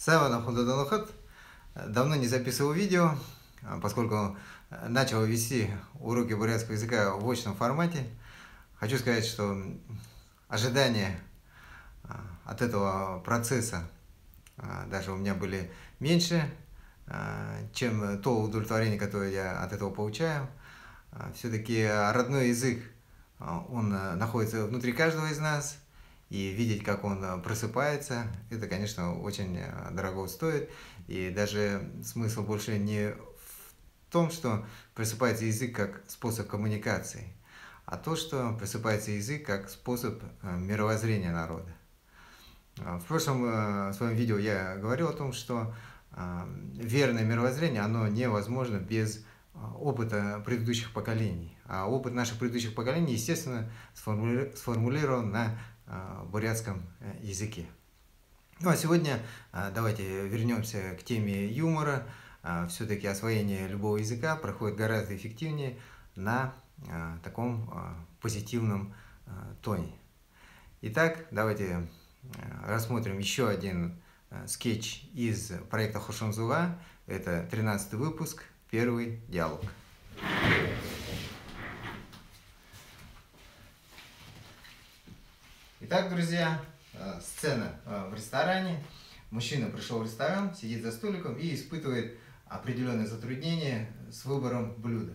Савана Худоданухат. Давно не записывал видео, поскольку начал вести уроки бурятского языка в очном формате. Хочу сказать, что ожидания от этого процесса даже у меня были меньше, чем то удовлетворение, которое я от этого получаю. Все-таки родной язык, он находится внутри каждого из нас, и видеть, как он просыпается, это, конечно, очень дорого стоит. И даже смысл больше не в том, что просыпается язык как способ коммуникации, а то, что просыпается язык как способ мировоззрения народа. В прошлом своем видео я говорил о том, что верное мировоззрение, оно невозможно без опыта предыдущих поколений. А опыт наших предыдущих поколений, естественно, сформулирован на бурятском языке. Ну а сегодня давайте вернемся к теме юмора. Все-таки освоение любого языка проходит гораздо эффективнее на таком позитивном тоне. Итак, давайте рассмотрим еще один скетч из проекта Хошонзуга. Это 13-й выпуск, первый диалог. Итак, друзья, сцена в ресторане. Мужчина пришел в ресторан, сидит за столиком и испытывает определенные затруднения с выбором блюда.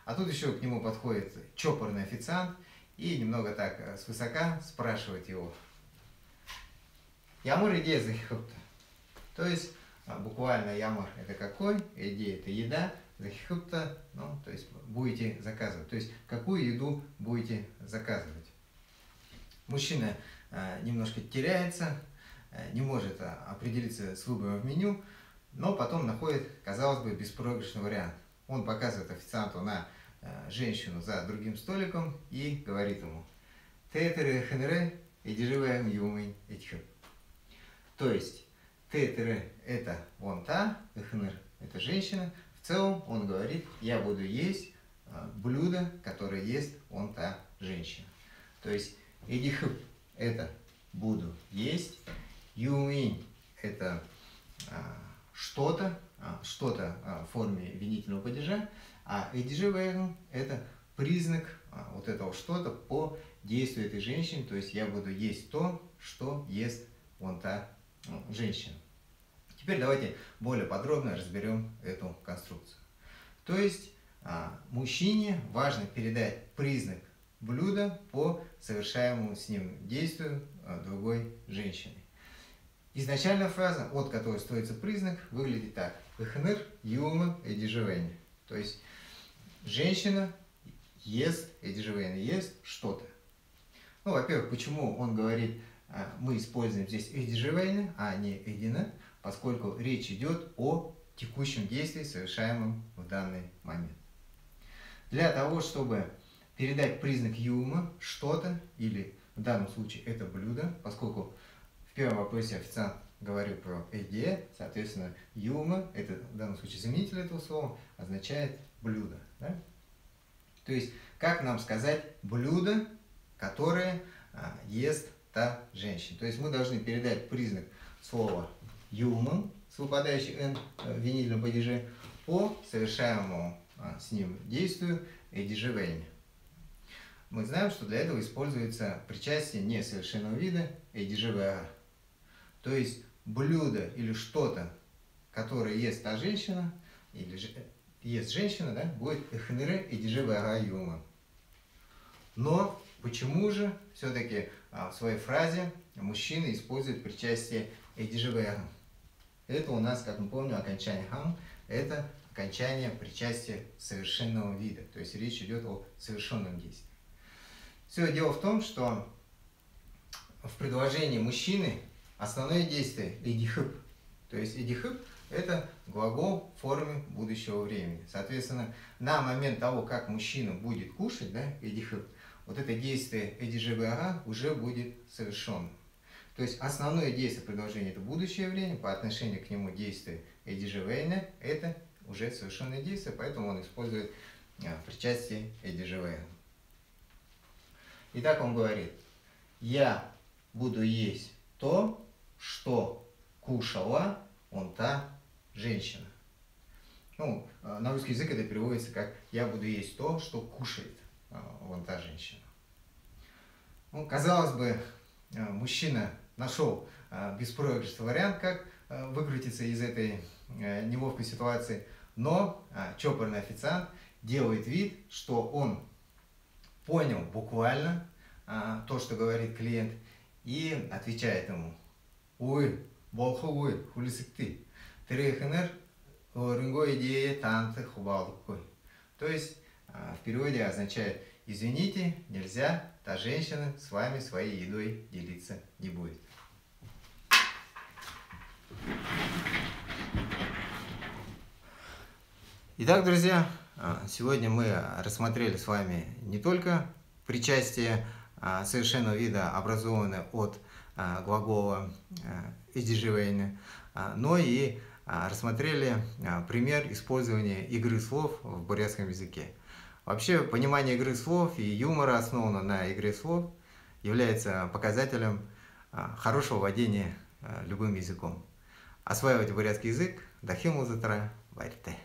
А тут еще к нему подходит чопорный официант и немного так свысока спрашивает его: «Ямар идея захихупта?» То есть буквально ямар это какой, идея это еда, захихупта, ну, то есть будете заказывать. То есть какую еду будете заказывать. Мужчина немножко теряется, не может определиться с выбором в меню, но потом находит, казалось бы, беспроигрышный вариант. Он показывает официанту на женщину за другим столиком и говорит ему: «Тетере хенре идиживаем юмый этихып». То есть тетере это вон та, хенер это женщина. В целом он говорит: я буду есть блюдо, которое ест вон та женщина. То есть эдихып это буду есть, юмин это что-то в форме винительного падежа, а эдиживаем это признак вот этого что-то по действию этой женщины, то есть я буду есть то, что ест вон та женщина. Теперь давайте более подробно разберем эту конструкцию. То есть мужчине важно передать признак блюда по совершаемому с ним действию другой женщины. Изначальная фраза, от которой строится признак, выглядит так: «Эхнер юма эдижевейн». То есть женщина ест эдижевейн, ест что-то. Ну, во-первых, почему он говорит, мы используем здесь эдижевейн, а не эдина, поскольку речь идет о текущем действии, совершаемом в данный момент. Для того, чтобы передать признак юма, что-то, или в данном случае это блюдо, поскольку в первом вопросе официант говорил про эде, соответственно, юма, это в данном случае заменитель этого слова, означает блюдо. Да? То есть, как нам сказать блюдо, которое ест та женщина. То есть мы должны передать признак слова юма с выпадающей «н» в винительном падеже по совершаемому с ним действию эдижевейн. Мы знаем, что для этого используется причастие несовершенного вида эдижевеа. То есть блюдо или что-то, которое ест та женщина, или ест женщина, да, будет эхнере эдижевеа юма. Но почему же все-таки в своей фразе мужчина использует причастие эдижевеа? Это у нас, как мы помним, окончание хам, это окончание причастия совершенного вида. То есть речь идет о совершенном действии. Все дело в том, что в предложении мужчины основное действие эдихып. То есть эдихып это глагол в форме будущего времени. Соответственно, на момент того, как мужчина будет кушать, да, эдихып, вот это действие эдижевеа уже будет совершенным. То есть основное действие предложения это будущее время, по отношению к нему действие эдижевейна это уже совершенное действие, поэтому он использует причастие эдижевеа. Итак, он говорит: я буду есть то, что кушала он та женщина. Ну, на русский язык это переводится как «я буду есть то, что кушает вон та женщина». Ну, казалось бы, мужчина нашел беспроигрышный вариант, как выкрутиться из этой неловкой ситуации, но чопорный официант делает вид, что он понял буквально то, что говорит клиент, и отвечает ему: «Ой, болхо ой, хулисыкты, терехенер, рынго идея танцы хубалкой». То есть в переводе означает: извините, нельзя, та женщина с вами своей едой делиться не будет. Итак, друзья, сегодня мы рассмотрели с вами не только причастие совершенного вида, образованное от глагола «издиживейне», но и рассмотрели пример использования игры слов в бурятском языке. Вообще, понимание игры слов и юмора, основанного на игре слов, является показателем хорошего владения любым языком. Осваивать бурятский язык дахим узатра варьте.